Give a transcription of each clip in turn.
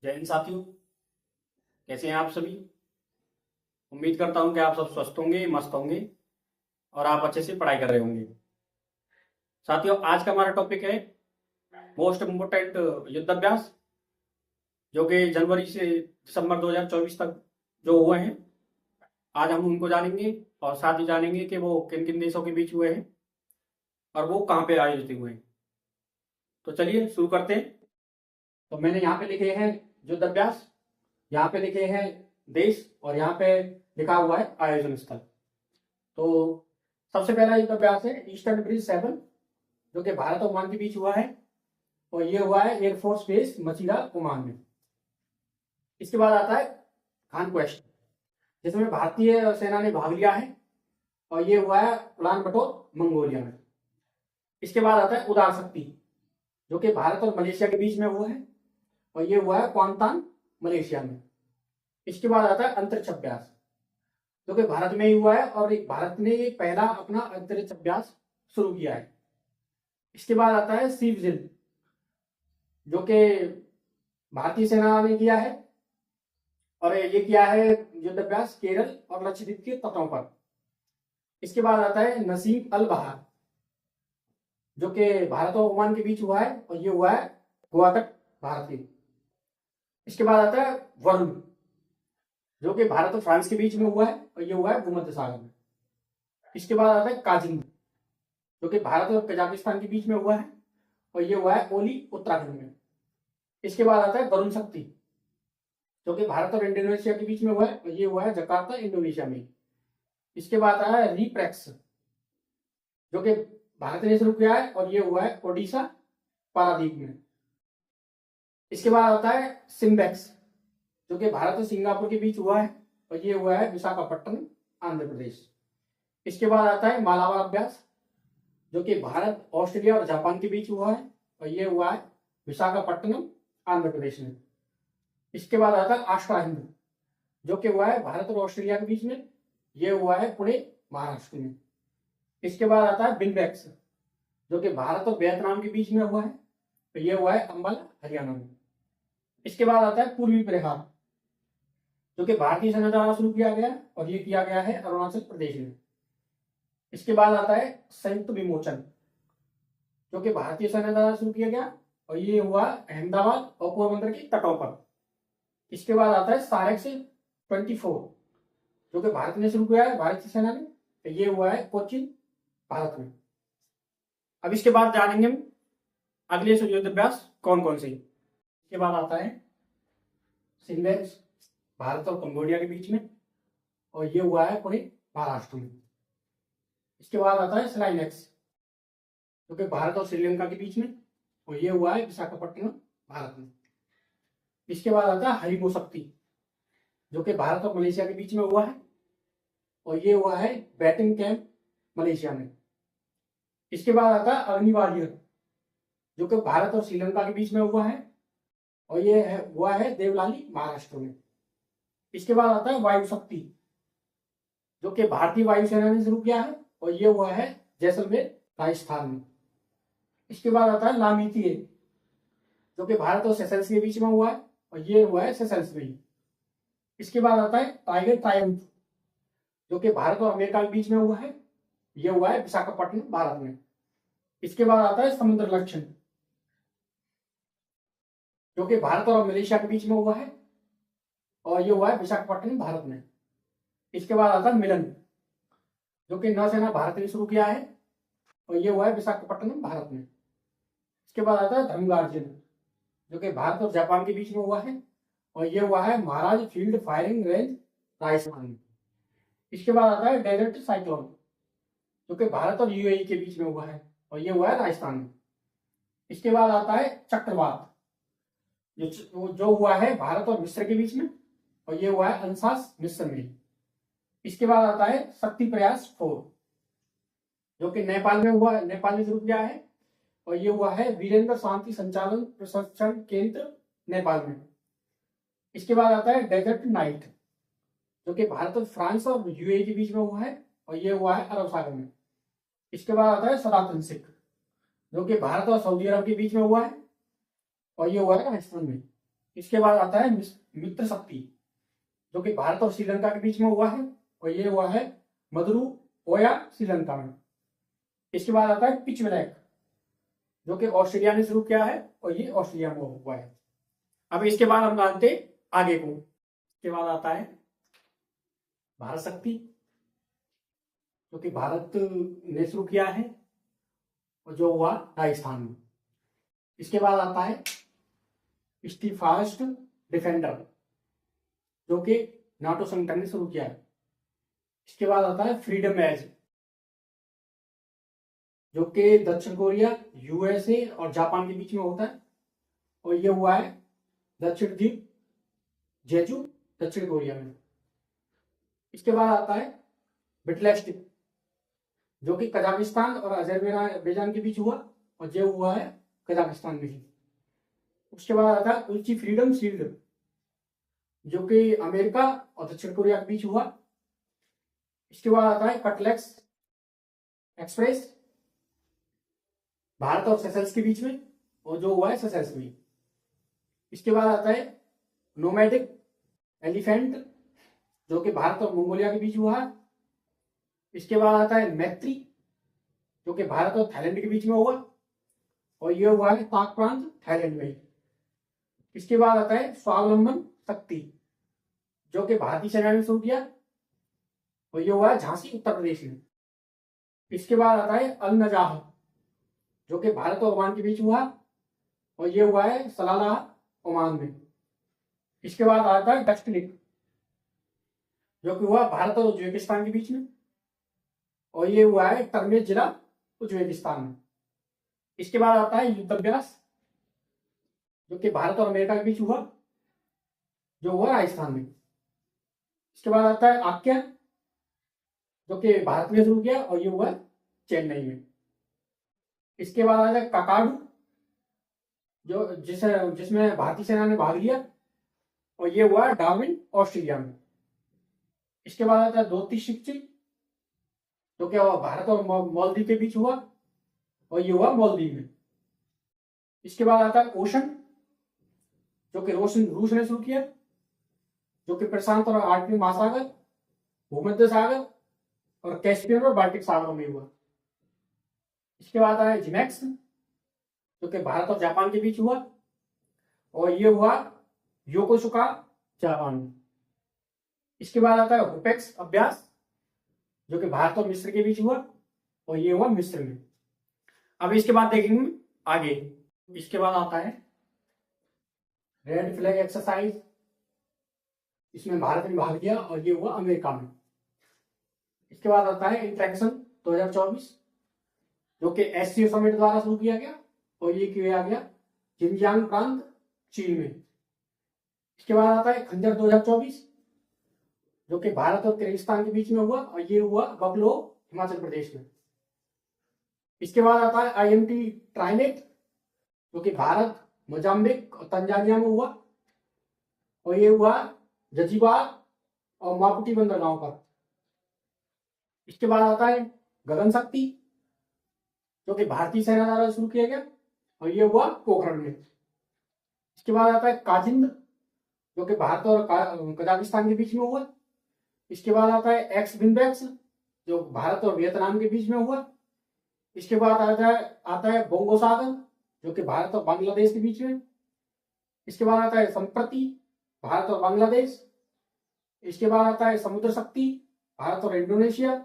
जय हिंद साथियों। कैसे हैं आप सभी। उम्मीद करता हूं कि आप सब स्वस्थ होंगे, मस्त होंगे और आप अच्छे से पढ़ाई कर रहे होंगे। साथियों, आज का हमारा टॉपिक है मोस्ट इम्पोर्टेंट युद्ध अभ्यास, जो कि जनवरी से दिसंबर 2024 तक जो हुए हैं। आज हम उनको जानेंगे और साथ ही जानेंगे कि वो किन किन देशों के बीच हुए हैं और वो कहाँ पे आयोजित हुए हैं। तो चलिए शुरू करते हैं। तो मैंने यहाँ पे लिखे हैं युद्ध अभ्यास, यहाँ पे लिखे हैं देश और यहाँ पे लिखा हुआ है आयोजन स्थल। तो सबसे पहला युद्ध अभ्यास है ईस्टर्न ब्रिज 7, जो कि भारत और ओमान के बीच हुआ है और ये हुआ है एयरफोर्स बेस मचीरा, ओमान में। इसके बाद आता है कॉन्क्वेस्ट, जिसमें भारतीय सेना ने भाग लिया है और ये हुआ है उलान बटोर, मंगोलिया में। इसके बाद आता है उदार शक्ति, जो कि भारत और मलेशिया के बीच में हुआ है और ये हुआ है क्वांतान, मलेशिया में। इसके बाद आता है अंतरिक्ष अभ्यास, जो कि भारत में ही हुआ है और भारत ने ये पहला अपना अंतरिक्ष अभ्यास शुरू किया है। इसके बाद आता है सी विजिल, जो कि भारतीय सेना ने किया है और ये किया है युद्ध अभ्यास केरल और लक्षद्वीप के तटों पर। इसके बाद आता है नसीम अल बहार, जो कि भारत और ओमान के बीच हुआ है और ये हुआ है गोवा तट, भारत के। इसके बाद आता है वरुण, जो कि भारत और फ्रांस के बीच में हुआ है और ये हुआ है भूमध्य सागर में। इसके बाद आता है काजिंग, जो कि भारत और कजाकिस्तान के बीच में हुआ है और ये हुआ है ओली, उत्तराखंड में। इसके बाद आता है वरुण शक्ति, जो कि भारत और इंडोनेशिया के बीच में हुआ है और ये हुआ है जकार्ता, इंडोनेशिया में। इसके बाद आया है रिप्रेक्स, जो कि भारत ने शुरू किया है और ये हुआ है ओडिशा, पारादीप में। इसके बाद आता है सिम्बेक्स, जो कि भारत और सिंगापुर के बीच हुआ है और ये हुआ है विशाखापट्टनम, आंध्र प्रदेश। इसके बाद आता है मालाबार अभ्यास, जो कि भारत, ऑस्ट्रेलिया और जापान के बीच हुआ है और ये हुआ है विशाखापट्टनम, आंध्र प्रदेश में। इसके बाद आता है आष्ट्रा हिंद, जो कि हुआ है भारत और ऑस्ट्रेलिया के बीच में, ये हुआ है पुणे, महाराष्ट्र में। इसके बाद आता है बिनबैक्स, जो कि भारत और वियतनाम के बीच में हुआ है तो ये हुआ है अंबाला, हरियाणा में। इसके बाद आता है पूर्वी प्रहार, जो कि भारतीय सेना द्वारा शुरू किया गया और ये किया गया है अरुणाचल प्रदेश में। इसके बाद आता है संयुक्त विमोचन, जो कि भारतीय सेना द्वारा शुरू किया गया और ये हुआ अहमदाबाद और पोरबंदर के तटों पर। इसके बाद आता है सारेक्स 24, जो कि भारत ने शुरू किया है, भारतीय सेना ने, तो ये हुआ है कोचिन, भारत में। अब इसके बाद जानेंगे हम अगले युद्ध अभ्यास कौन कौन से। इसके बाद आता है सिम्बेक्स, भारत और कंबोडिया के बीच में और ये हुआ है पुणे, महाराष्ट्र में। इसके बाद आता है स्लाइनेक्स, जो कि भारत और श्रीलंका के बीच में और ये हुआ है विशाखापट्टनम, भारत में। इसके बाद आता है हरिमो शक्ति, जो कि भारत और मलेशिया के बीच में हुआ है और ये हुआ है बैटिंग कैंप, मलेशिया में। इसके बाद आता है अग्नि वॉरियर, जो कि भारत और श्रीलंका के बीच में हुआ है और ये हुआ है देवलाली, महाराष्ट्र में। इसके बाद आता है वायु शक्ति, जो कि भारतीय वायुसेना ने शुरू किया है और ये हुआ है जैसलमेर, राजस्थान में। इसके बाद आता है लामीतीय, जो कि भारत और सेशल्स के बीच में हुआ है और ये हुआ है सेशल्स में ही। इसके बाद आता है टाइगर ट्रायम्फ, जो कि भारत और अमेरिका के बीच में हुआ है, ये हुआ है विशाखापट्टनम, भारत में। इसके बाद आता है समुद्र लक्षण, जो कि भारत और मलेशिया के बीच में हुआ है और ये हुआ है विशाखापट्टनम, भारत में। इसके बाद आता है मिलन, जो कि नौसेना भारत ने शुरू किया है और ये हुआ है विशाखापट्टनम, भारत में। इसके बाद आता है धर्मगार्जन, जो कि भारत और जापान के बीच में हुआ है और ये हुआ है महाराज फील्ड फायरिंग रेंज, राजस्थान में। इसके बाद आता है डेजर्ट साइक्लोन, जो कि भारत और यूएई के बीच में हुआ है और ये हुआ है राजस्थान में। इसके बाद आता है चक्रवात, जो हुआ है भारत और मिस्र के बीच में और ये हुआ है अंशास, मिस्र में। इसके बाद आता है शक्ति प्रयास 4, जो कि नेपाल में हुआ है, नेपाल में शुरू किया है और ये हुआ है वीरेंद्र शांति संचालन प्रशिक्षण केंद्र, नेपाल में। इसके बाद आता है डेजर्ट नाइट, जो कि भारत और फ्रांस और यूएई के बीच में हुआ है और ये हुआ है अरब सागर में। इसके बाद आता है सनातन सिख, जो कि भारत और सऊदी अरब के बीच में हुआ है और ये हुआ है राजस्थान में। इसके बाद आता है मित्र शक्ति, जो कि भारत और श्रीलंका के बीच में हुआ है, और ये हुआ है मदुरु ओया श्रीलंका में। इसके बाद आता है पिच ब्लैक, जो कि ऑस्ट्रेलिया ने शुरू किया है, और ये ऑस्ट्रेलिया में हुआ है। अब इसके बाद हम जानते आगे को। इसके बाद आता है भारत शक्ति, जो कि भारत ने शुरू किया है, और जो हुआ राजस्थान में। इसके बाद आता है स्टीफास्ट डिफेंडर, जो कि नाटो संगठन ने शुरू किया है। इसके बाद आता है फ्रीडम एज, जो कि दक्षिण कोरिया, यूएसए और जापान के बीच में होता है, और ये हुआ है दक्षिण द्वीप जेजू, दक्षिण कोरिया में। इसके बाद आता है बिटलेस्टिक, जो कि कजाकिस्तान और अजरबैजान के बीच हुआ, और ये हुआ है कजाकिस्तान में ही। उसके बाद आता है उल्ची फ्रीडम शील्ड, जो कि अमेरिका और दक्षिण कोरिया के बीच हुआ। इसके बाद आता है कटलेक्स एक्सप्रेस, भारत और सेशल्स के बीच में, और जो हुआ है सेशल्स में। इसके बाद आता है नोमैडिक एलिफेंट, जो कि भारत और मंगोलिया के बीच हुआ है। इसके बाद आता है मैत्री, जो कि भारत और थाईलैंड के बीच में हुआ, और यह हुआ है पाक प्रांत थाईलैंड में। इसके बाद आता है स्वावलंबन शक्ति, जो कि भारतीय सेना ने शुरू किया, और यह हुआ है झांसी उत्तर प्रदेश में। इसके बाद आता है अल नजाह, जो कि भारत और ओमान के बीच हुआ, और यह हुआ है सलालाह ओमान में। इसके बाद आता है डस्टलिक, जो कि हुआ भारत और उज्बेकिस्तान के बीच में, और ये हुआ है टर्मेज जिला उज्बेकिस्तान में। इसके बाद आता है युद्धाभ्यास, जो कि भारत और अमेरिका के बीच हुआ, जो हुआ राजस्थान में। इसके बाद आता है आक्या, जो कि भारत ने शुरू किया, और ये हुआ चेन्नई में। इसके बाद आता है काकाडू, जो जिसमें भारतीय सेना ने भाग लिया, और ये हुआ डार्विन ऑस्ट्रेलिया में। इसके बाद आता है धोती शिक्ची, जो कि भारत और मालदीव के बीच हुआ, और ये हुआ मालदीव में। इसके बाद आता है ओशन, जो कि रूस ने शुरू किया, जो कि प्रशांत और आर्कटिक महासागर, भूमध्य सागर और कैस्पियन और बाल्टिक सागरों में हुआ। इसके बाद आया जिमैक्स, जो कि भारत और जापान के बीच हुआ, और ये हुआ योकोसुका जापान में। इसके बाद आता है हुपेक्स अभ्यास, जो कि भारत और मिस्र के बीच हुआ, और ये हुआ मिस्र में। अब इसके बाद देखेंगे आगे। इसके बाद आता है रेड फ्लैग एक्सरसाइज, इसमें भारत ने भाग लिया, और ये हुआ अमेरिका में। इसके बाद आता है इंटरेक्शन 2024, जो कि एससीओ समिट द्वारा शुरू किया गया, और ये किया गया जिनजियांग प्रांत चीन में। इसके बाद आता है खंजर 2024, जो कि भारत और किर्गिस्तान के बीच में हुआ, और ये हुआ बगलो हिमाचल प्रदेश में। इसके बाद आता है IMT ट्राइनेट, जो कि भारत, मोजाम्बिक और तंजानिया में हुआ, और ये हुआ जजीबार और मापुटी बंदरगांव पर। इसके बाद आता है गगन शक्ति, जो कि भारतीय सेना द्वारा शुरू किया गया, और ये हुआ पोखरण में। इसके बाद आता है काजिंद, जो कि भारत और कजाकिस्तान के बीच में हुआ। इसके बाद आता है एक्स बिम्बेक्स, जो भारत और वियतनाम के बीच में हुआ। इसके बाद आता है बोंगो सागर, जो कि भारत और बांग्लादेश के बीच में। इसके बाद आता है संप्रति, भारत और बांग्लादेश। इसके बाद आता है समुद्र शक्ति, भारत और इंडोनेशिया।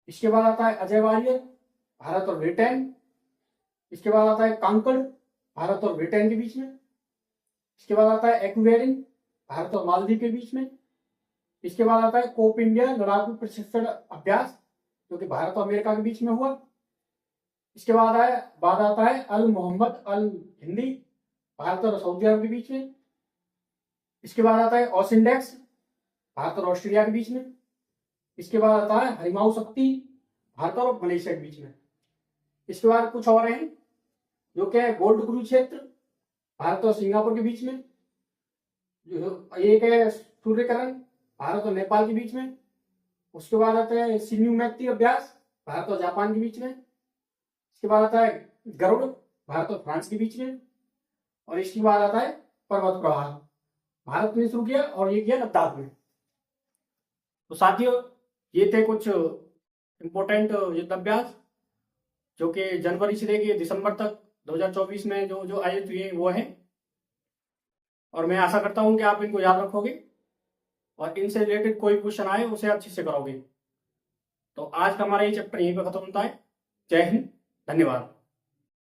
इसके बाद आता है अजय वारियर, भारत और ब्रिटेन। इसके बाद आता है कांकड़, भारत और ब्रिटेन के बीच में। इसके बाद आता है एक्वेरिन, भारत और मालदीव के बीच में। इसके बाद आता है कोप इंडिया लड़ाकू प्रशिक्षण अभ्यास, जो कि भारत और अमेरिका के बीच में हुआ। इसके बाद आता है अल मोहम्मद अल हिंदी, भारत और सऊदी अरब के बीच में। इसके बाद आता है ओसिंडेक्स, भारत और ऑस्ट्रेलिया के बीच में। इसके बाद आता है हरिमाऊ शक्ति, भारत और मलेशिया के बीच में। इसके बाद कुछ और हैं, जो कि गोल्ड कुरुक्षेत्र, भारत और सिंगापुर के बीच में। एक है सूर्यकरण, भारत और नेपाल के बीच में। उसके बाद आता है सिन्यू मैत्री अभ्यास, भारत और जापान के बीच में। इसके बाद आता है गरुड़, भारत और फ्रांस के बीच में। और इसके बाद आता है पर्वत प्रहार भारत में शुरू किया और ये किया लद्दाख में। तो साथियों, ये थे कुछ इम्पोर्टेंट युद्धाभ्यास जो कि जनवरी से लेके दिसंबर तक 2024 में जो जो आयोजित हुए वो है, और मैं आशा करता हूं कि आप इनको याद रखोगे और इनसे रिलेटेड कोई क्वेश्चन आए उसे अच्छे से करोगे। तो आज का हमारा ये चैप्टर यहीं पे खत्म होता है। जय हिंद, धन्यवाद।